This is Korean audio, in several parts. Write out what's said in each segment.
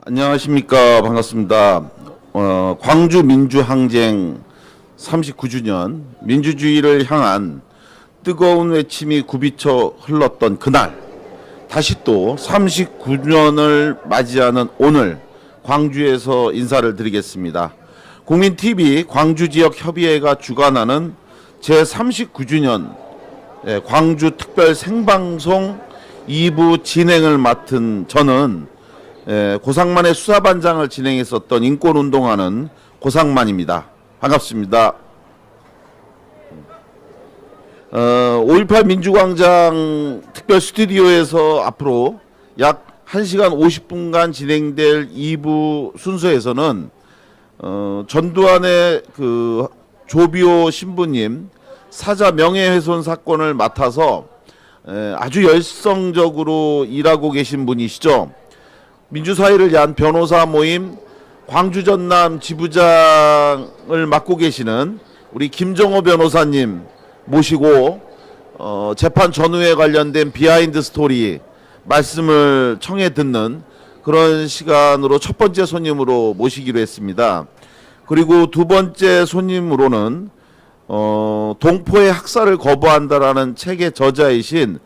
안녕하십니까. 반갑습니다. 광주 민주항쟁 39주년 민주주의를 향한 뜨거운 외침이 굽이쳐 흘렀던 그날, 다시 또 39년을 맞이하는 오늘 광주에서 인사를 드리겠습니다. 국민TV 광주지역협의회가 주관하는 제39주년 광주 특별 생방송 2부 진행을 맡은 저는 고상만의 수사반장을 진행했었던 인권운동하는 고상만입니다. 반갑습니다. 5.18 민주광장 특별 스튜디오에서 앞으로 약 1시간 50분간 진행될 2부 순서에서는 전두환의 그 조비오 신부님 사자 명예훼손 사건을 맡아서 아주 열성적으로 일하고 계신 분이시죠. 민주사회를 위한 변호사 모임 광주 전남 지부장을 맡고 계시는 우리 김정호 변호사님 모시고 재판 전후에 관련된 비하인드 스토리 말씀을 청해 듣는 그런 시간으로 첫 번째 손님으로 모시기로 했습니다. 그리고 두 번째 손님으로는 동포의 학살을 거부한다라는 책의 저자이신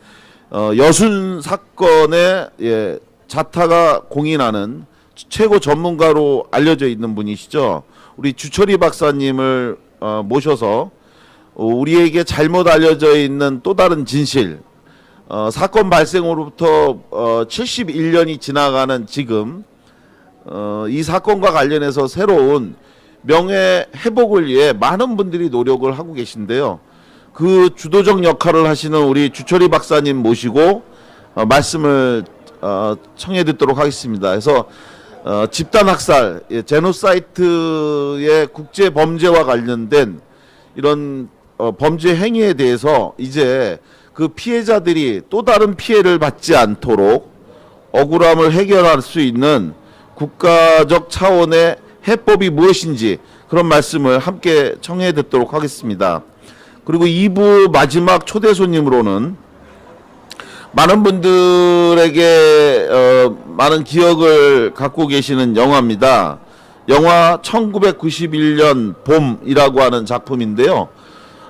여순 사건의 자타가 공인하는 최고 전문가로 알려져 있는 분이시죠. 우리 주철희 박사님을 모셔서 우리에게 잘못 알려져 있는 또 다른 진실, 사건 발생으로부터 71년이 지나가는 지금 이 사건과 관련해서 새로운 명예 회복을 위해 많은 분들이 노력을 하고 계신데요. 그 주도적 역할을 하시는 우리 주철희 박사님 모시고 말씀을 청해 듣도록 하겠습니다. 그래서 집단 학살, 제노사이트의 국제 범죄와 관련된 이런 범죄 행위에 대해서 이제 그 피해자들이 또 다른 피해를 받지 않도록 억울함을 해결할 수 있는 국가적 차원의 해법이 무엇인지 그런 말씀을 함께 청해 듣도록 하겠습니다. 그리고 2부 마지막 초대 손님으로는 많은 분들에게 많은 기억을 갖고 계시는 영화입니다. 영화 1991년 봄이라고 하는 작품인데요.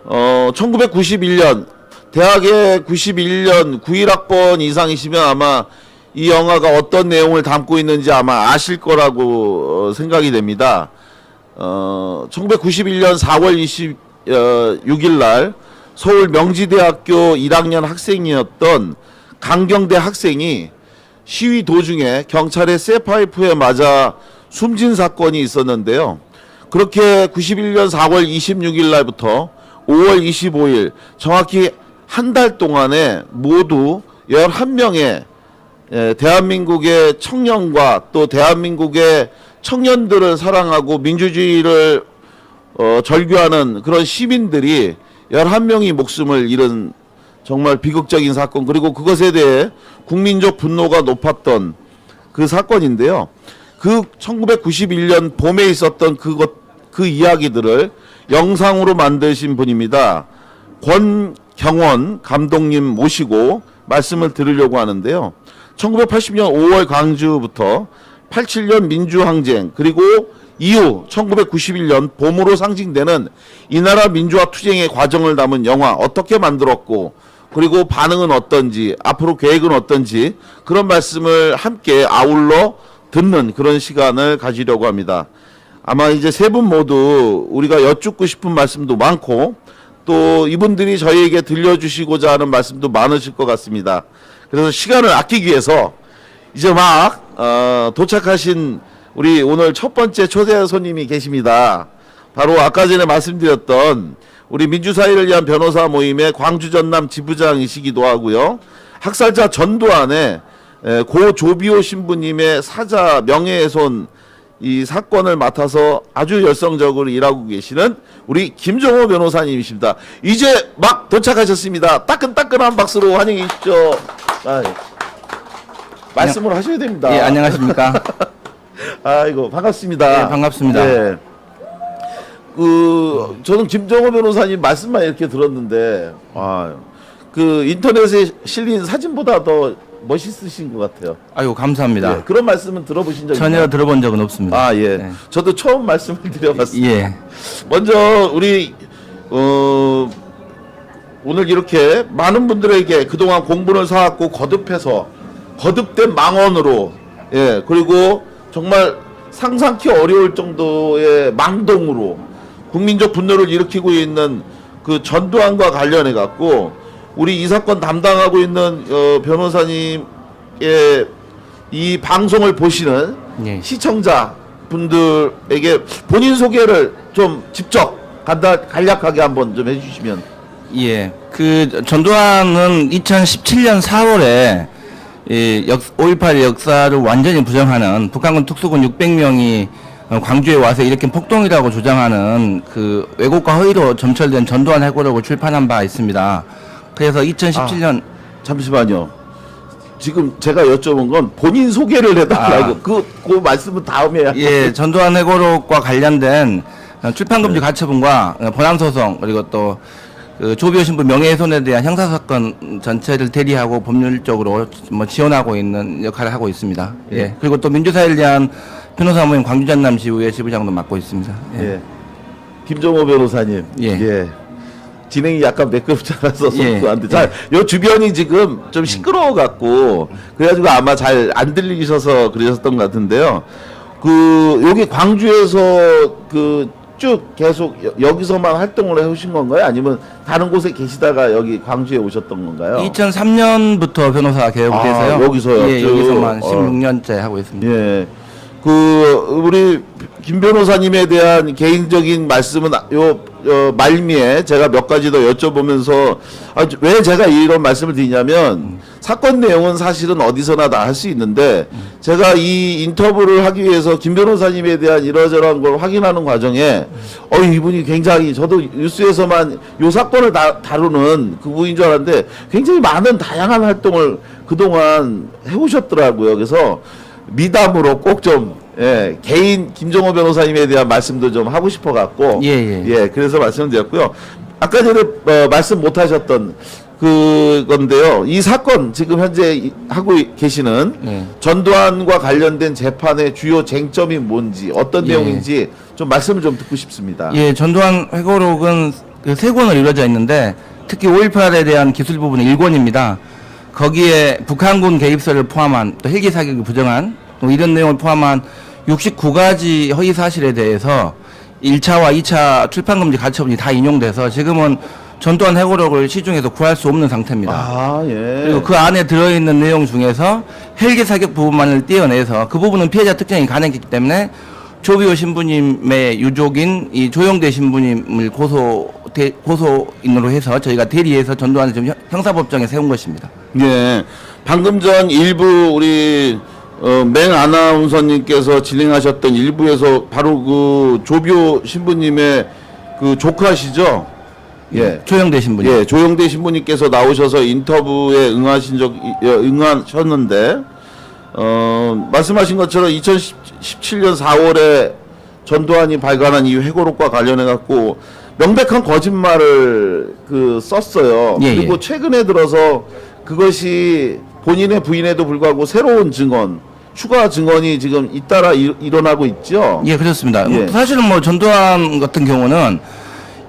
1991년 대학에 91년 91학번 이상이시면 아마 이 영화가 어떤 내용을 담고 있는지 아마 아실 거라고 생각이 됩니다. 1991년 4월 26일 날 서울 명지대학교 1학년 학생이었던 강경대 학생이 시위 도중에 경찰의 쇠파이프에 맞아 숨진 사건이 있었는데요. 그렇게 91년 4월 26일 날부터 5월 25일 정확히 한 달 동안에 모두 11명의 대한민국의 청년과 또 대한민국의 청년들을 사랑하고 민주주의를 절규하는 그런 시민들이 11명이 목숨을 잃은 정말 비극적인 사건, 그리고 그것에 대해 국민적 분노가 높았던 그 사건인데요. 그 1991년 봄에 있었던 그 이야기들을 영상으로 만드신 분입니다. 권경원 감독님 모시고 말씀을 들으려고 하는데요. 1980년 5월 광주부터 87년 민주항쟁, 그리고 이후 1991년 봄으로 상징되는 이 나라 민주화 투쟁의 과정을 담은 영화 어떻게 만들었고, 그리고 반응은 어떤지, 앞으로 계획은 어떤지 그런 말씀을 함께 아울러 듣는 그런 시간을 가지려고 합니다. 아마 이제 세 분 모두 우리가 여쭙고 싶은 말씀도 많고 또 이분들이 저희에게 들려주시고자 하는 말씀도 많으실 것 같습니다. 그래서 시간을 아끼기 위해서 이제 막 도착하신 우리 오늘 첫 번째 초대 손님이 계십니다. 바로 아까 전에 말씀드렸던 우리 민주사회를 위한 변호사 모임의 광주 전남 지부장이시기도 하고요. 학살자 전두환의 고 조비오 신부님의 사자 명예훼손 이 사건을 맡아서 아주 열성적으로 일하고 계시는 우리 김정호 변호사님이십니다. 이제 막 도착하셨습니다. 따끈따끈한 박수로 환영해 주십시오. 말씀을 하셔야 됩니다. 예, 안녕하십니까. 아이고 반갑습니다. 예, 반갑습니다. 네. 저는 김정호 변호사님 말씀만 이렇게 들었는데 그 인터넷에 실린 사진보다 더 멋있으신 것 같아요. 아유, 감사합니다. 예, 그런 말씀은 들어보신 적 전혀 있나요? 들어본 적은 없습니다. 아, 예. 네. 저도 처음 말씀을 드려봤습니다. 예. 먼저 우리 오늘 이렇게 많은 분들에게 그동안 공분을 사왔고 거듭된 망언으로, 예, 그리고 정말 상상치 어려울 정도의 망동으로 국민적 분노를 일으키고 있는 그 전두환과 관련해 갖고 우리 이 사건 담당하고 있는 변호사님의 이 방송을 보시는 예. 시청자 분들에게 본인 소개를 좀 직접 간략하게 한번 좀 해주시면. 예. 그 전두환은 2017년 4월에 5.18 역사를 완전히 부정하는 북한군 특수군 600명이 광주에 와서 일으킨 폭동이라고 주장하는 그 왜곡과 허위로 점철된 전두환 해고록을 출판한 바 있습니다. 그래서 2017년 잠시만요. 지금 제가 여쭤본 건 본인 소개를 해달라고. 그 말씀은 다음에. 예, 전두환 해고록과 관련된 출판금지 가처분과 본안소송 그리고 또 그 조비오 신부 명예훼손에 대한 형사사건 전체를 대리하고 법률적으로 뭐 지원하고 있는 역할을 하고 있습니다. 예. 예. 그리고 또 민주사회를 위한 변호사 모임 광주 전남지구의 지부장도 맡고 있습니다. 예. 예. 김종호 변호사님. 예. 진행이 약간 매끄럽지 않아서 예. 안 돼. 자, 요 주변이 지금 좀 시끄러워 갖고 그래가지고 아마 잘 안 들리셔서 그러셨던 것 같은데요. 그 여기 광주에서 그 쭉 계속 여기서만 활동을 해오신 건가요? 아니면 다른 곳에 계시다가 여기 광주에 오셨던 건가요? 2003년부터 변호사 개업을 해서요. 여기서요? 예, 쭉. 여기서만 16년째 하고 있습니다. 예. 그 우리 김 변호사님에 대한 개인적인 말씀은 말미에 제가 몇 가지 더 여쭤보면서 왜 제가 이런 말씀을 드리냐면 사건 내용은 사실은 어디서나 다 할 수 있는데 제가 이 인터뷰를 하기 위해서 김 변호사님에 대한 이러저러한 걸 확인하는 과정에 이분이 굉장히 저도 뉴스에서만 요 사건을 다루는 그분인 줄 알았는데 굉장히 많은 다양한 활동을 그동안 해오셨더라고요. 그래서 미담으로 꼭 좀 개인 김종호 변호사님에 대한 말씀도 좀 하고 싶어 갖고 그래서 말씀을 드렸고요. 아까 전에 말씀 못 하셨던 그건데요. 이 사건 지금 현재 하고 계시는 전두환과 관련된 재판의 주요 쟁점이 뭔지 어떤 내용인지 좀 말씀을 좀 듣고 싶습니다. 예, 전두환 회고록은 그 세 권으로 이루어져 있는데 특히 5.18에 대한 기술 부분은 1권입니다. 거기에 북한군 개입설을 포함한 또 헬기 사격을 부정한 또 이런 내용을 포함한 69가지 허위 사실에 대해서 1차와 2차 출판금지 가처분이 다 인용돼서 지금은 전두환 해고록을 시중에서 구할 수 없는 상태입니다. 아, 예. 그리고 그 안에 들어있는 내용 중에서 헬기 사격 부분만을 떼어내서 그 부분은 피해자 특정이 가능했기 때문에 조비오 신부님의 유족인 이 조영대 신부님을 고소인으로 해서 저희가 대리해서 전두환을 지금 형사법정에 세운 것입니다. 예. 방금 전 일부 우리 맹 아나운서님께서 진행하셨던 일부에서 바로 그 조비오 신부님의 그 조카시죠? 예. 조영대 신부님. 예, 조영대 신부님께서 나오셔서 인터뷰에 응하셨는데 말씀하신 것처럼 2017년 4월에 전두환이 발간한 이 회고록과 관련해 갖고 명백한 거짓말을 썼어요. 그리고 최근에 들어서 그것이 본인의 부인에도 불구하고 새로운 증언, 추가 증언이 지금 잇따라 일어나고 있죠. 예, 그렇습니다. 예. 사실은 뭐 전두환 같은 경우는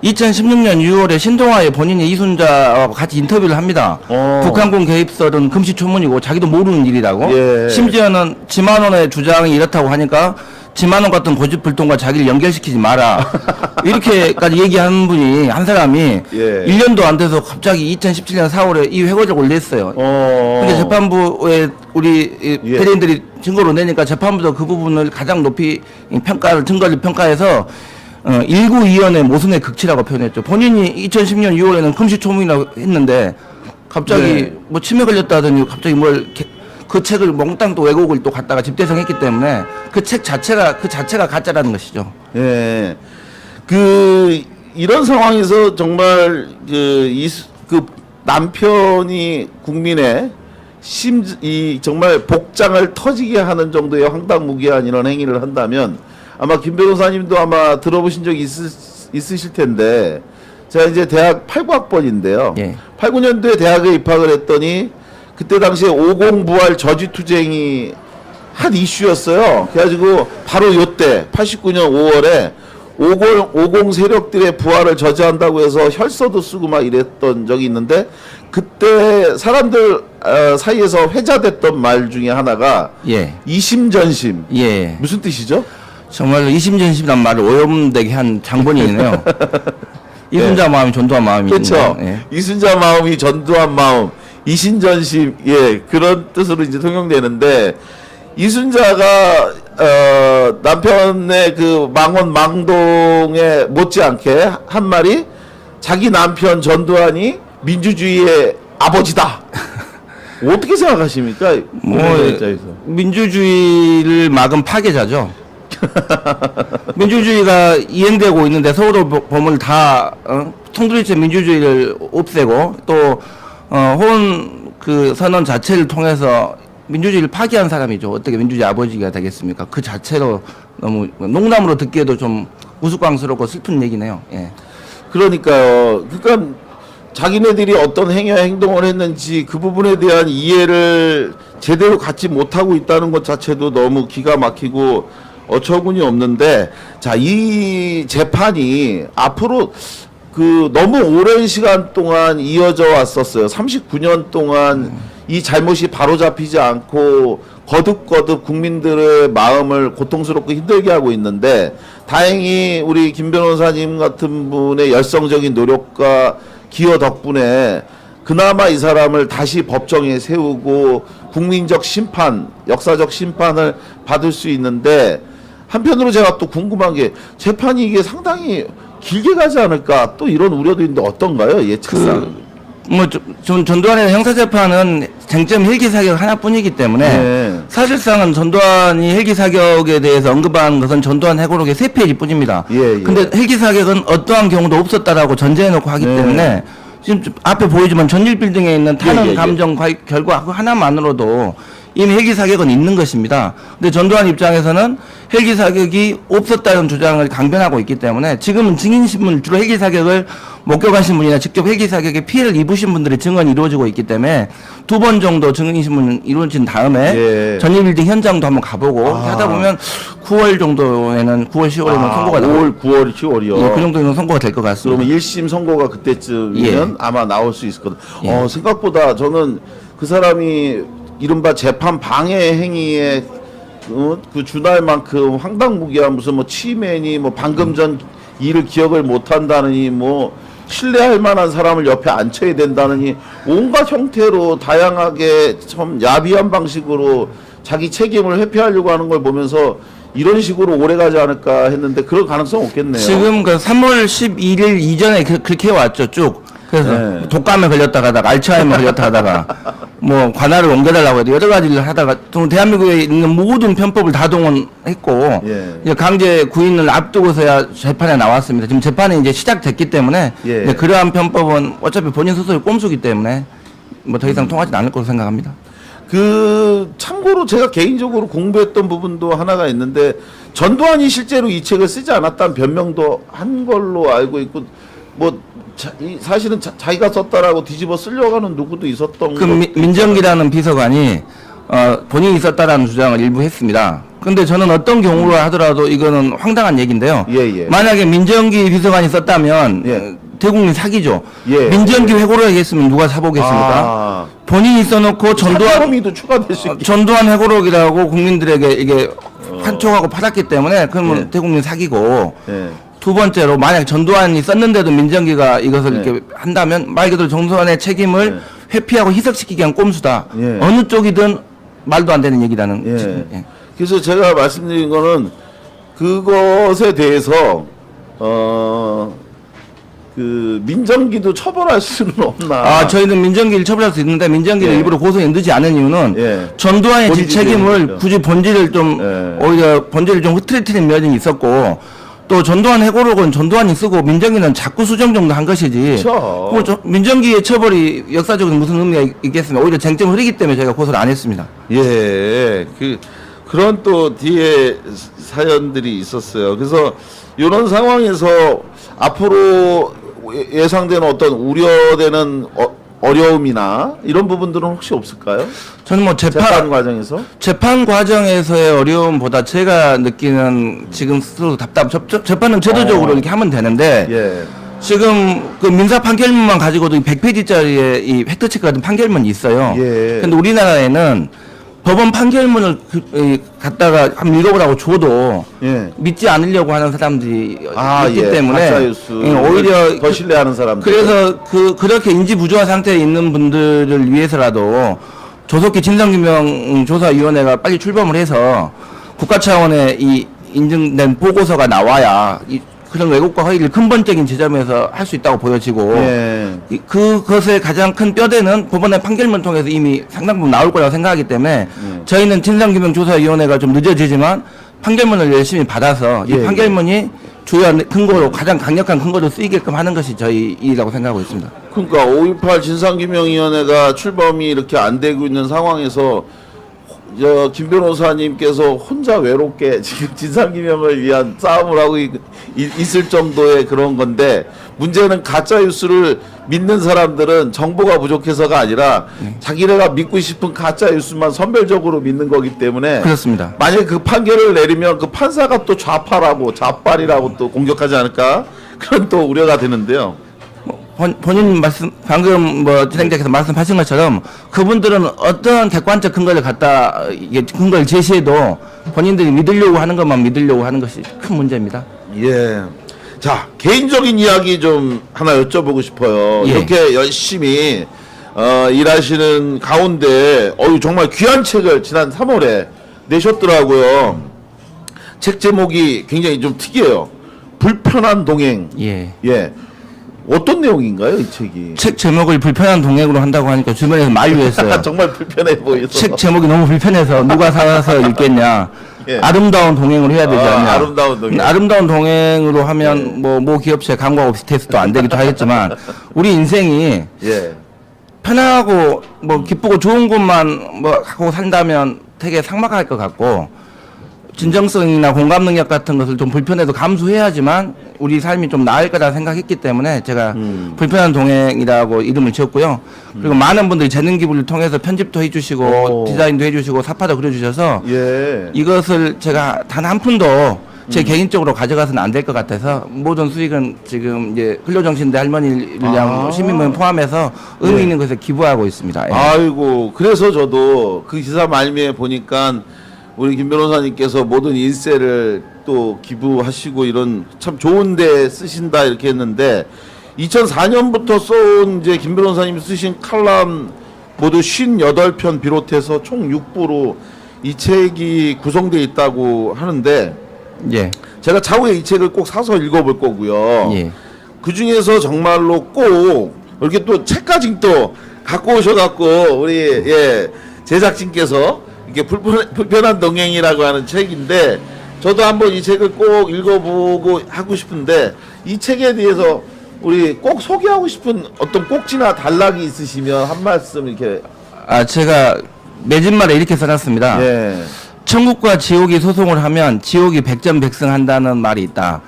2016년 6월에 신동아의 본인의 이순자와 같이 인터뷰를 합니다. 북한군 개입설은 금시초문이고 자기도 모르는 일이라고. 예. 심지어는 지만원의 주장이 이렇다고 하니까 지만원 같은 고집불통과 자기를 연결시키지 마라. 이렇게까지 얘기하는 분이 한 사람이 1년도 안 돼서 갑자기 2017년 4월에 이 회고록을 냈어요. 근데 재판부에 우리 대리인들이 증거로 내니까 재판부도 그 부분을 가장 높이 증거를 평가해서 19위원의 모순의 극치라고 표현했죠. 본인이 2010년 6월에는 금시초문이라고 했는데 갑자기 뭐 치매 걸렸다더니 갑자기 그 책을 몽땅 또 왜곡을 또 갖다가 집대성했기 때문에 그 책 자체가 가짜라는 것이죠. 예. 이런 상황에서 정말 그 남편이 국민의 정말 복장을 터지게 하는 정도의 황당무계한 이런 행위를 한다면 아마 김 변호사님도 아마 들어보신 적이 있으실 텐데 제가 이제 대학 89학번인데요. 89년도에 대학에 입학을 했더니 그때 당시에 50 부활 저지투쟁이 한 이슈였어요. 그래가지고 바로 요때 89년 5월에 50 세력들의 부활을 저지한다고 해서 혈서도 쓰고 막 이랬던 적이 있는데 그때 사람들 사이에서 회자됐던 말 중에 하나가 예. 이심전심. 예. 무슨 뜻이죠? 정말로 이심전심이란 말을 오염되게 한 장본인이네요. 이순자 마음이 전두환 마음이. 그렇죠. 예. 이순자 마음이 전두환 마음, 이심전심, 예, 그런 뜻으로 이제 통용되는데 이순자가 남편의 그 망원 망동에 못지않게 한 말이 자기 남편 전두환이 민주주의의 아버지다. 어떻게 생각하십니까? 입장에서. 민주주의를 막은 파괴자죠. 민주주의가 이행되고 있는데 서울도 범을 다 통두리째 민주주의를 없애고 또 호원 그 선언 자체를 통해서 민주주의를 파괴한 사람이죠. 어떻게 민주주의 아버지가 되겠습니까? 그 자체로 너무 농담으로 듣기에도 좀 우스꽝스럽고 슬픈 얘기네요. 예. 그러니까요. 그러니까 자기네들이 어떤 행위와 행동을 했는지 그 부분에 대한 이해를 제대로 갖지 못하고 있다는 것 자체도 너무 기가 막히고 어처구니 없는데, 자, 이 재판이 앞으로 그 너무 오랜 시간 동안 이어져 왔었어요. 39년 동안 이 잘못이 바로잡히지 않고 거듭거듭 국민들의 마음을 고통스럽고 힘들게 하고 있는데, 다행히 우리 김 변호사님 같은 분의 열성적인 노력과 기여 덕분에 그나마 이 사람을 다시 법정에 세우고 국민적 심판, 역사적 심판을 받을 수 있는데, 한편으로 제가 또 궁금한 게 재판이 이게 상당히 길게 가지 않을까 또 이런 우려도 있는데 어떤가요? 예측상. 전두환의 형사재판은 쟁점 헬기 사격 하나뿐이기 때문에 네. 사실상은 전두환이 헬기 사격에 대해서 언급한 것은 전두환 해고록의 3페이지뿐입니다. 예. 근데 헬기 사격은 어떠한 경우도 없었다라고 전제해놓고 하기 네. 때문에 지금 앞에 보이지만 전일빌딩에 있는 탄원 예. 감정 결과 그 하나만으로도 이미 헬기 사격은 있는 것입니다. 근데 전두환 입장에서는 헬기 사격이 없었다는 주장을 강변하고 있기 때문에 지금은 증인신문, 주로 헬기 사격을 목격하신 분이나 직접 헬기 사격에 피해를 입으신 분들의 증언이 이루어지고 있기 때문에 2번 정도 증인신문 이루어진 다음에 예. 전일빌딩 현장도 한번 가보고 이렇게 하다 보면 9월 정도에는 9월, 10월에는 선고가 나올 5월, 9월, 10월이요. 예, 그 정도면 선고가 될 것 같습니다. 그러면 1심 선고가 그때쯤이면 예. 아마 나올 수 있을 거다. 예. 생각보다 저는 그 사람이 이른바 재판 방해 행위에 그 준할 만큼 황당무계한 무슨 뭐 치매니 뭐 방금 전 일을 기억을 못 한다느니 뭐 신뢰할 만한 사람을 옆에 앉혀야 된다느니 온갖 형태로 다양하게 참 야비한 방식으로 자기 책임을 회피하려고 하는 걸 보면서 이런 식으로 오래 가지 않을까 했는데 그럴 가능성 없겠네요. 지금 그 3월 11일 이전에 그렇게 해왔죠, 쭉. 그래서 네. 독감에 걸렸다 가다가 알츠하이머 걸렸다 하다가 뭐 관할을 옮겨달라고 해도 여러 가지를 하다가 좀 대한민국에 있는 모든 편법을 다 동원했고 예. 이제 강제 구인을 앞두고서야 재판에 나왔습니다. 지금 재판이 이제 시작됐기 때문에 예. 이제 그러한 편법은 어차피 본인 스스로 꼼수기 때문에 뭐 더 이상 통하지 않을 거로 생각합니다. 그 참고로 제가 개인적으로 공부했던 부분도 하나가 있는데 전두환이 실제로 이 책을 쓰지 않았다는 변명도 한 걸로 알고 있고 뭐 사실은 자기가 썼다라고 뒤집어 쓰려고 하는 누구도 있었던 그 민정기라는 비서관이 본인이 썼다라는 주장을 일부 했습니다. 근데 저는 어떤 경우로 하더라도 이거는 황당한 얘기인데요. 예. 만약에 민정기 비서관이 썼다면 예. 대국민 사기죠. 예. 민정기 회고록 했으면 누가 사보겠습니까? 본인이 써놓고 사기혐의도 추가될 수 있겠 전두환 회고록이라고 국민들에게 이게 판촉하고 팔았기 때문에 그러면 예. 대국민 사기고 예. 두 번째로 만약 전두환이 썼는데도 민정기가 이것을 네. 이렇게 한다면 말 그대로 전두환의 책임을 회피하고 희석시키기 위한 꼼수다. 예. 어느 쪽이든 말도 안 되는 얘기라는. 예. 지금, 예. 그래서 제가 말씀드린 거는 그것에 대해서 그 민정기도 처벌할 수는 없나? 저희는 민정기를 처벌할 수 있는데 민정기를 예. 일부러 고소에 넣지 않은 이유는 예. 전두환의 본인이 책임을 되니까. 굳이 본질을 좀 예. 오히려 본질을 좀 흐트러뜨리는 면이 있었고 또 전두환 해고록은 전두환이 쓰고 민정기는 자꾸 수정 정도 한 것이지. 그렇죠. 민정기의 처벌이 역사적인 무슨 의미가 있겠습니까? 오히려 쟁점을 흐리기 때문에 저희가 고소를 안 했습니다. 예, 그런 또 뒤에 사연들이 있었어요. 그래서 이런 상황에서 앞으로 예상되는 어떤 우려되는 어려움이나 이런 부분들은 혹시 없을까요? 저는 뭐 재판 과정에서? 재판 과정에서의 어려움보다 제가 느끼는 지금 스스로 재판은 제도적으로 이렇게 하면 되는데 예. 지금 그 민사 판결문만 가지고도 100페이지짜리의 이 팩트체크 같은 판결문이 있어요. 예. 근데 우리나라에는 법원 판결문을 갖다가 한번 읽어보라고 줘도 예. 믿지 않으려고 하는 사람들이 있기 예. 때문에 가짜뉴스 오히려 더 신뢰하는 사람들. 그래서 그렇게 인지 부조화 상태에 있는 분들을 위해서라도 조속히 진상규명 조사위원회가 빨리 출범을 해서 국가 차원의 이 인증된 보고서가 나와야 그런 왜곡과 허위를 근본적인 지점에서 할 수 있다고 보여지고 예. 그것의 가장 큰 뼈대는 법원의 판결문 통해서 이미 상당 부분 나올 거라고 생각하기 때문에 저희는 진상규명조사위원회가 좀 늦어지지만 판결문을 열심히 받아서 이 예, 판결문이 주요한 근거로 가장 강력한 근거로 쓰이게끔 하는 것이 저희 일이라고 생각하고 있습니다. 그러니까 5.18 진상규명위원회가 출범이 이렇게 안 되고 있는 상황에서 김 변호사님께서 혼자 외롭게 지금 진상규명을 위한 싸움을 하고 있을 정도의 그런 건데, 문제는 가짜뉴스를 믿는 사람들은 정보가 부족해서가 아니라 자기네가 믿고 싶은 가짜뉴스만 선별적으로 믿는 거기 때문에, 그렇습니다. 만약에 그 판결을 내리면 그 판사가 또 좌파라고 좌빨이라고 또 공격하지 않을까, 그런 또 우려가 되는데요. 본인 말씀 방금 뭐 진행자께서 말씀하신 것처럼 그분들은 어떤 객관적 근거를 갖다 이게 근거를 제시해도 본인들이 믿으려고 하는 것만 믿으려고 하는 것이 큰 문제입니다. 예. 자, 개인적인 이야기 좀 하나 여쭤보고 싶어요. 예. 이렇게 열심히 일하시는 가운데 정말 귀한 책을 지난 3월에 내셨더라고요. 책 제목이 굉장히 좀 특이해요. 불편한 동행. 예. 예. 어떤 내용인가요, 이 책이? 책 제목을 불편한 동행으로 한다고 하니까 주변에서 만류했어요. 정말 불편해 보여서. 책 제목이 너무 불편해서 누가 사서 읽겠냐. 예. 아름다운 동행으로 해야 되지 않냐. 아름다운 동행. 아름다운 동행으로 하면 모 기업체 광고 없이 테스트도 안 되기도 하겠지만 우리 인생이 예. 편하고 뭐 기쁘고 좋은 것만 뭐 하고 산다면 되게 삭막할 것 같고, 진정성이나 공감 능력 같은 것을 좀 불편해도 감수해야지만 우리 삶이 좀 나을 거라 생각했기 때문에 제가 불편한 동행이라고 이름을 지었고요. 그리고 많은 분들이 재능 기부를 통해서 편집도 해주시고 오. 디자인도 해주시고 사파도 그려주셔서 예. 이것을 제가 단 한 푼도 제 개인적으로 가져가서는 안 될 것 같아서 모든 수익은 지금 이제 근로정신대 할머니를 위한 시민모임 포함해서 의미 있는 것에 기부하고 있습니다. 예. 아이고, 그래서 저도 그 기사 말미에 보니까 우리 김 변호사님께서 모든 일세를 또 기부하시고 이런 참 좋은데 쓰신다 이렇게 했는데, 2004년부터 써온 이제 김 변호사님이 쓰신 칼럼 모두 58편 비롯해서 총 6부로 이 책이 구성되어 있다고 하는데, 예. 제가 차후에 이 책을 꼭 사서 읽어볼 거고요. 예. 그 중에서 정말로 꼭 이렇게 또 책까지 또 갖고 오셔갖고 우리 제작진께서 이게 불편한 동행이라고 하는 책인데, 저도 한번 이 책을 꼭 읽어보고 하고 싶은데, 이 책에 대해서 우리 꼭 소개하고 싶은 어떤 꼭지나 단락이 있으시면 한 말씀 이렇게. 제가 매진말에 이렇게 써놨습니다. 예. 천국과 지옥이 소송을 하면 지옥이 백전백승한다는 말이 있다.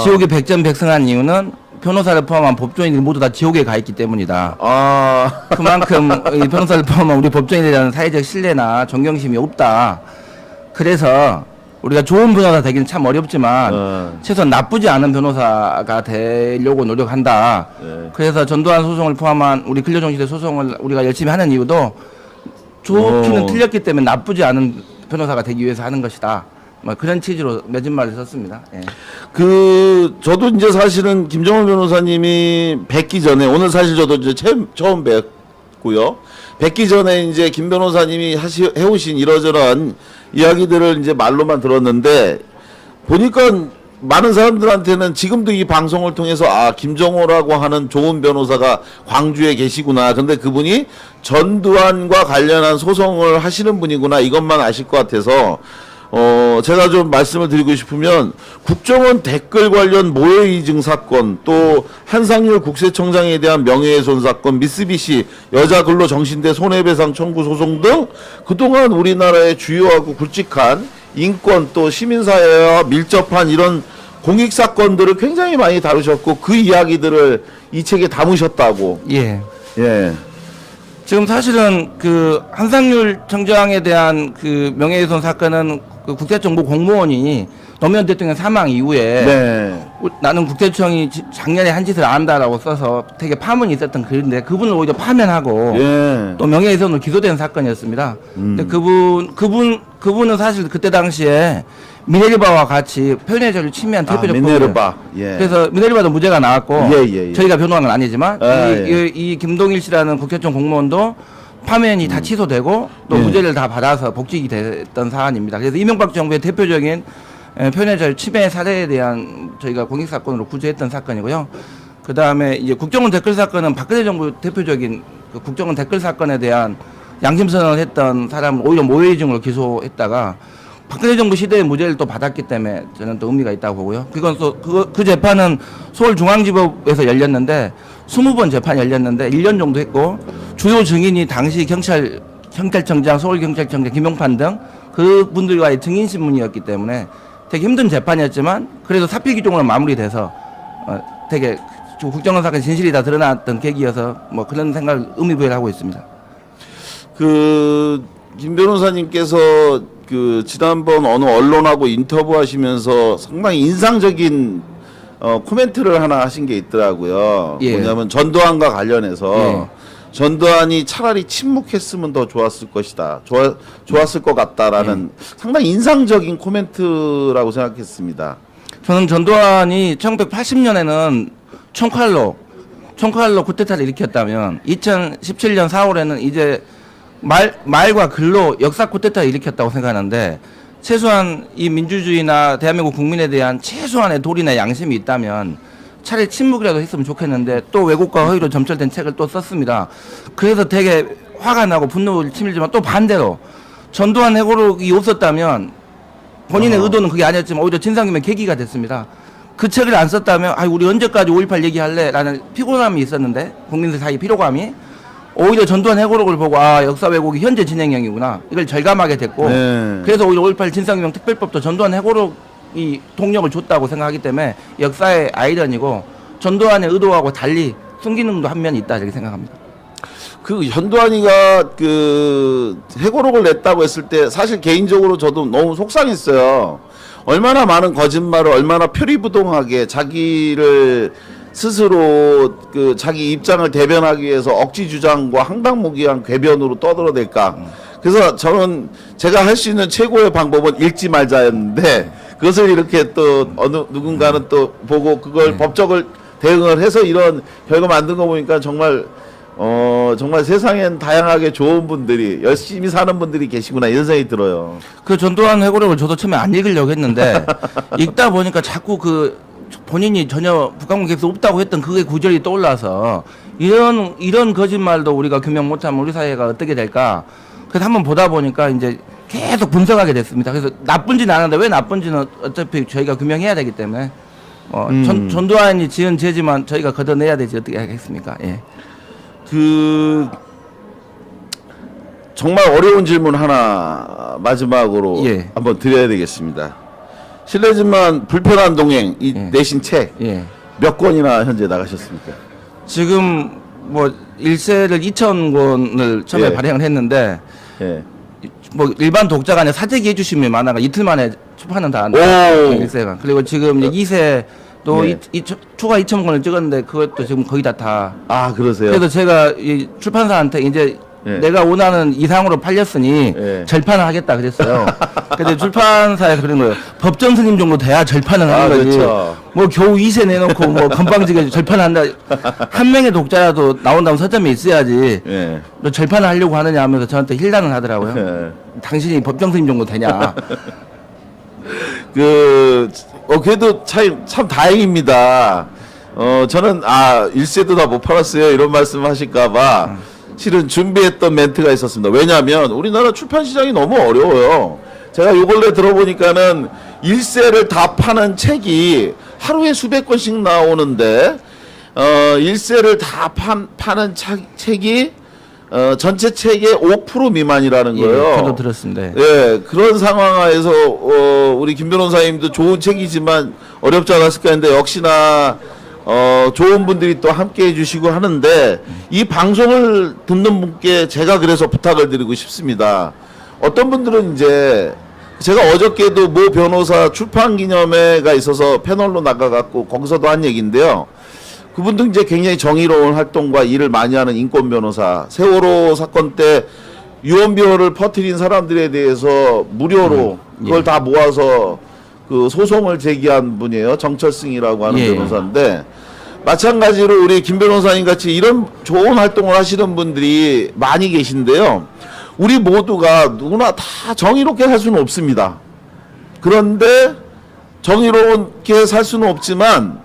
지옥이 백전백승한 이유는 변호사를 포함한 법조인들이 모두 다 지옥에 가 있기 때문이다. 그만큼 이 변호사를 포함한 우리 법조인에 대한 사회적 신뢰나 존경심이 없다. 그래서 우리가 좋은 변호사 되기는 참 어렵지만 최소한 나쁘지 않은 변호사가 되려고 노력한다. 그래서 전두환 소송을 포함한 우리 근로정신대 소송을 우리가 열심히 하는 이유도 좋기는 틀렸기 때문에 나쁘지 않은 변호사가 되기 위해서 하는 것이다. 뭐 그런 취지로 매진말을 썼습니다. 예. 저도 이제 사실은 김정은 변호사님이 뵙기 전에, 오늘 사실 저도 이제 처음 뵙고요. 뵙기 전에 이제 김 변호사님이 해오신 이러저러한 이야기들을 이제 말로만 들었는데, 보니까 많은 사람들한테는 지금도 이 방송을 통해서 김정호라고 하는 좋은 변호사가 광주에 계시구나. 근데 그분이 전두환과 관련한 소송을 하시는 분이구나. 이것만 아실 것 같아서 제가 좀 말씀을 드리고 싶으면, 국정원 댓글 관련 모해이증 사건, 또 한상률 국세청장에 대한 명예훼손 사건, 미쓰비시 여자근로정신대 손해배상 청구 소송 등 그동안 우리나라의 주요하고 굵직한 인권 또 시민사회와 밀접한 이런 공익사건들을 굉장히 많이 다루셨고, 그 이야기들을 이 책에 담으셨다고. 예. 예. 지금 사실은 그 한상률 청장에 대한 그 명예훼손 사건은 그 국세청부 공무원이 노무현 대통령 사망 이후에 네. 나는 국세청이 작년에 한 짓을 안 한다라고 써서 되게 파문이 있었던 글인데 그분을 오히려 파면하고 예. 또 명예훼손으로 기소된 사건이었습니다. 근데 그분은 사실 그때 당시에 미네르바와 같이 표현의 자유를 침해한 대표적 미네르바. 예. 그래서 미네르바도 무죄가 나왔고 예. 저희가 변호한 건 아니지만 예. 이 김동일 씨라는 국세청 공무원도 파면이 다 취소되고 또 예. 무죄를 다 받아서 복직이 됐던 사안입니다. 그래서 이명박 정부의 대표적인 표현의 자유 침해 사례에 대한 저희가 공익 사건으로 구제했던 사건이고요. 그 다음에 이제 국정원 댓글 사건은 박근혜 정부 대표적인 그 국정원 댓글 사건에 대한 양심 선언을 했던 사람을 오히려 모해이중으로 기소했다가 박근혜 정부 시대에 무죄를 또 받았기 때문에 저는 또 의미가 있다고 보고요. 그건 또 그 재판은 서울중앙지법에서 열렸는데 20번 재판이 열렸는데 1년 정도 했고 주요 증인이 당시 경찰청장, 서울경찰청장 김용판 등 그분들과의 증인 신문이었기 때문에 되게 힘든 재판이었지만 그래도 사필 기종으로 마무리돼서 되게 국정원 사건 진실이 다 드러났던 계기여서 뭐 그런 생각을 의미부여를 하고 있습니다. 그 김 변호사님께서 그 지난번 어느 언론하고 인터뷰하시면서 상당히 인상적인 코멘트를 하나 하신 게 있더라고요. 예. 뭐냐면 전두환과 관련해서 예. 전두환이 차라리 침묵했으면 더 좋았을 것이다. 좋았을 것 같다라는 상당히 인상적인 코멘트라고 생각했습니다. 저는 전두환이 1980년에는 총칼로 쿠데타를 일으켰다면 2017년 4월에는 이제 말과 글로 역사 쿠데타를 일으켰다고 생각하는데 최소한 이 민주주의나 대한민국 국민에 대한 최소한의 도리나 양심이 있다면 차라리 침묵이라도 했으면 좋겠는데 또 왜곡과 허위로 점철된 책을 또 썼습니다. 그래서 되게 화가 나고 분노를 치밀지만 또 반대로 전두환 해고록이 없었다면 본인의 의도는 그게 아니었지만 오히려 진상규명 계기가 됐습니다. 그 책을 안 썼다면 우리 언제까지 5.18 얘기할래? 라는 피곤함이 있었는데 국민들 사이 피로감이 오히려 전두환 해고록을 보고 역사 왜곡이 현재 진행형이구나 이걸 절감하게 됐고 네. 그래서 오히려 5.18 진상규명 특별법도 전두환 해고록이 동력을 줬다고 생각하기 때문에 역사의 아이러니고 전두환의 의도하고 달리 순기능도 한 면이 있다 이렇게 생각합니다. 그 전두환이가 그 해고록을 냈다고 했을 때 사실 개인적으로 저도 너무 속상했어요. 얼마나 많은 거짓말을 얼마나 표리부동하게 자기를 스스로 그 자기 입장을 대변하기 위해서 억지 주장과 항당무기한 궤변으로 떠들어댈까. 그래서 저는 제가 할 수 있는 최고의 방법은 읽지 말자였는데 그것을 이렇게 또 어느 누군가는 또 보고 그걸 법적을 대응을 해서 이런 결과 만든 거 보니까 정말 정말 세상엔 다양하게 좋은 분들이 열심히 사는 분들이 계시구나 이런 생각이 들어요. 그 전두환 해고록을 저도 처음에 안 읽으려고 했는데 읽다 보니까 자꾸 그 본인이 전혀 북한군 객수 없다고 했던 그게 구절이 떠올라서 이런 거짓말도 우리가 규명 못하면 우리 사회가 어떻게 될까? 그래서 한번 보다 보니까 이제 계속 분석하게 됐습니다. 그래서 나쁜지는 아는데 왜 나쁜지는 어차피 저희가 규명해야 되기 때문에 전두환이 지은 죄지만 저희가 걷어내야 되지 어떻게 하겠습니까? 예. 그 정말 어려운 질문 하나 마지막으로 예. 한번 드려야 되겠습니다. 실례지만 불편한 동행 이 예. 내신 책 몇 예. 권이나 현재 나가셨습니까? 지금 뭐 일세를 2,000권을 처음에 예. 발행을 했는데 예. 뭐 일반 독자가 아니라 사재기 해주시면 만화가 이틀 만에 출판은 다 오. 일세가 그리고 지금 이제 2세도 예. 추가 2,000권을 찍었는데 그것도 지금 거의 다 아 그러세요? 그래서 제가 이 출판사한테 이제 예. 내가 원하는 이상으로 팔렸으니 예. 절판을 하겠다 그랬어요. 근데 출판사에서 그런 거예요. 법정 스님 정도 돼야 절판을 하는 거지. 그렇죠. 뭐 겨우 2세 내놓고 뭐 건방지게 절판한다. 한 명의 독자라도 나온다면 서점에 있어야지. 예. 너 절판을 하려고 하느냐 하면서 저한테 힐난을 하더라고요. 예. 당신이 법정 스님 정도 되냐. 그래도 참 다행입니다. 저는 일세도 다 못 팔았어요 이런 말씀 하실까봐 실은 준비했던 멘트가 있었습니다. 왜냐하면 우리나라 출판 시장이 너무 어려워요. 제가 요 근래 들어보니까는 일세를 다 파는 책이 하루에 수백 권씩 나오는데 일세를 다 파는 책이 전체 책의 5% 미만이라는 거예요. 예, 저도 들었습니다. 예, 그런 상황하에서 우리 김 변호사님도 좋은 책이지만 어렵지 않았을까 했는데 역시나 좋은 분들이 또 함께 해주시고 하는데 이 방송을 듣는 분께 제가 그래서 부탁을 드리고 싶습니다. 어떤 분들은 이제 제가 어저께도 모 변호사 출판 기념회가 있어서 패널로 나가갖고 거기서도 한 얘기인데요. 그분도 이제 굉장히 정의로운 활동과 일을 많이 하는 인권 변호사, 세월호 사건 때 유언비어를 퍼뜨린 사람들에 대해서 무료로 그걸 다 모아서 그 소송을 제기한 분이에요. 정철승이라고 하는 변호사인데 마찬가지로 우리 김 변호사님 같이 이런 좋은 활동을 하시는 분들이 많이 계신데요. 우리 모두가 누구나 다 정의롭게 살 수는 없습니다. 그런데 정의롭게 살 수는 없지만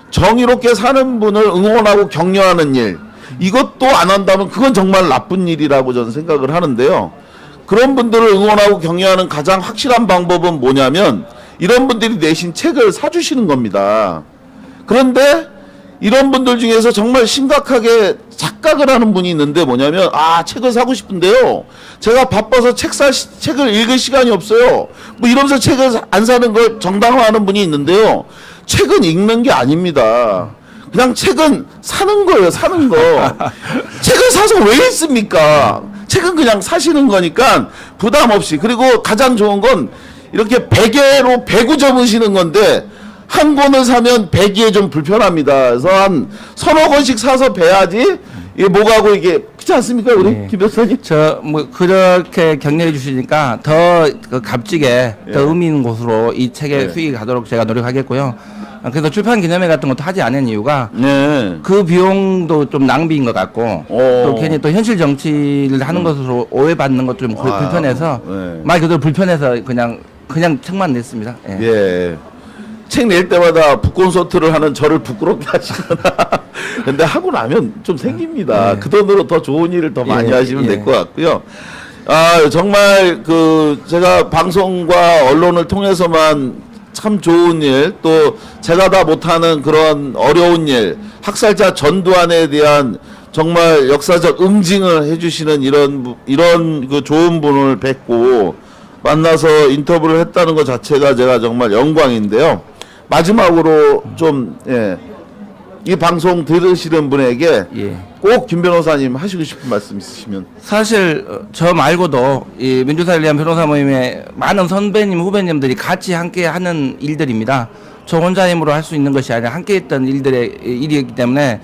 정의롭게 사는 분을 응원하고 격려하는 일, 이것도 안 한다면 그건 정말 나쁜 일이라고 저는 생각을 하는데요. 그런 분들을 응원하고 격려하는 가장 확실한 방법은 뭐냐면 이런 분들이 내신 책을 사주시는 겁니다. 그런데 이런 분들 중에서 정말 심각하게 착각을 하는 분이 있는데 뭐냐면 책을 사고 싶은데요. 제가 바빠서 책을 읽을 시간이 없어요. 뭐 이러면서 책을 안 사는 걸 정당화하는 분이 있는데요. 책은 읽는 게 아닙니다. 그냥 책은 사는 거예요, 사는 거. 책을 사서 왜 읽습니까? 책은 그냥 사시는 거니까 부담 없이. 그리고 가장 좋은 건 이렇게 베개로 배구 접으시는 건데 한 권을 사면 배기에 좀 불편합니다. 그래서 한 서너 권씩 사서 배야지 이게 뭐가고 이게 그렇지 않습니까, 우리 김 변호사님? 저 뭐 그렇게 격려해 주시니까 더 그 값지게 더 의미 있는 곳으로 이 책의 수익이 가도록 제가 노력하겠고요. 그래서 출판 기념회 같은 것도 하지 않은 이유가 그 비용도 좀 낭비인 것 같고 또 괜히 또 현실 정치를 하는 것으로 오해받는 것도 좀 불편해서 말 그대로 불편해서 그냥 책만 냈습니다. 예. 책 낼 때마다 북콘서트를 하는 저를 부끄럽게 하시거나 근데 하고 나면 좀 생깁니다. 그 돈으로 더 좋은 일을 더 많이 하시면 될 것 같고요. 정말 제가 방송과 언론을 통해서만 참 좋은 일, 또 제가 다 못하는 그런 어려운 일, 학살자 전두환에 대한 정말 역사적 응징을 해주시는 이런 그 좋은 분을 뵙고 만나서 인터뷰를 했다는 것 자체가 제가 정말 영광인데요. 마지막으로 좀 이 방송 들으시는 분에게 꼭 김 변호사님 하시고 싶은 말씀 있으시면. 사실 저 말고도 이 민주사를 위한 변호사 모임에 많은 선배님 후배님들이 같이 함께 하는 일들입니다. 저 혼자 힘으로 할 수 있는 것이 아니라 함께 했던 일이기 때문에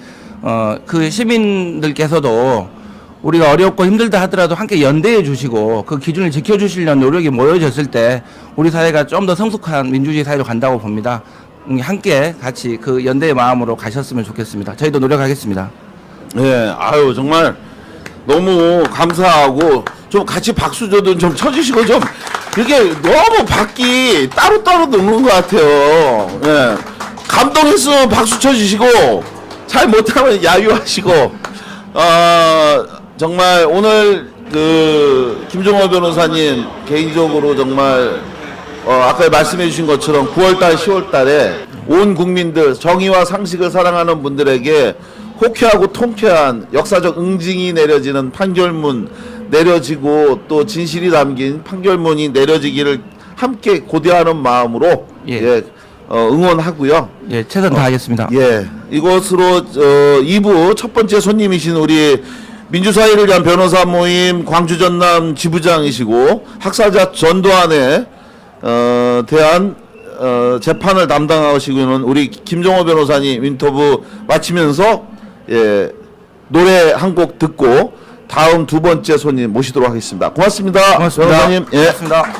그 시민들께서도 우리가 어렵고 힘들다 하더라도 함께 연대해 주시고 그 기준을 지켜주시려는 노력이 모여졌을 때 우리 사회가 좀 더 성숙한 민주주의 사회로 간다고 봅니다. 함께 같이 그 연대의 마음으로 가셨으면 좋겠습니다. 저희도 노력하겠습니다. 네, 정말 너무 감사하고 좀 같이 박수 좀 쳐주시고 좀 이렇게 너무 밖이 따로따로 노는 것 같아요. 네. 감동했으면 박수 쳐주시고 잘 못하면 야유하시고 정말 오늘 김종호 변호사님 개인적으로 정말 아까 말씀해 주신 것처럼 9월달 10월달에 온 국민들 정의와 상식을 사랑하는 분들에게 호쾌하고 통쾌한 역사적 응징이 내려지는 판결문 내려지고 또 진실이 담긴 판결문이 내려지기를 함께 고대하는 마음으로 응원하고요. 최선 다하겠습니다. 이것으로 2부 첫 번째 손님이신 우리 민주사회를 위한 변호사 모임 광주 전남 지부장이시고 학살자 전두환에 대한 재판을 담당하시고 있는 우리 김종호 변호사님 인터뷰 마치면서 노래 한 곡 듣고 다음 두 번째 손님 모시도록 하겠습니다. 고맙습니다. 고맙습니다. 변호사님. 고맙습니다.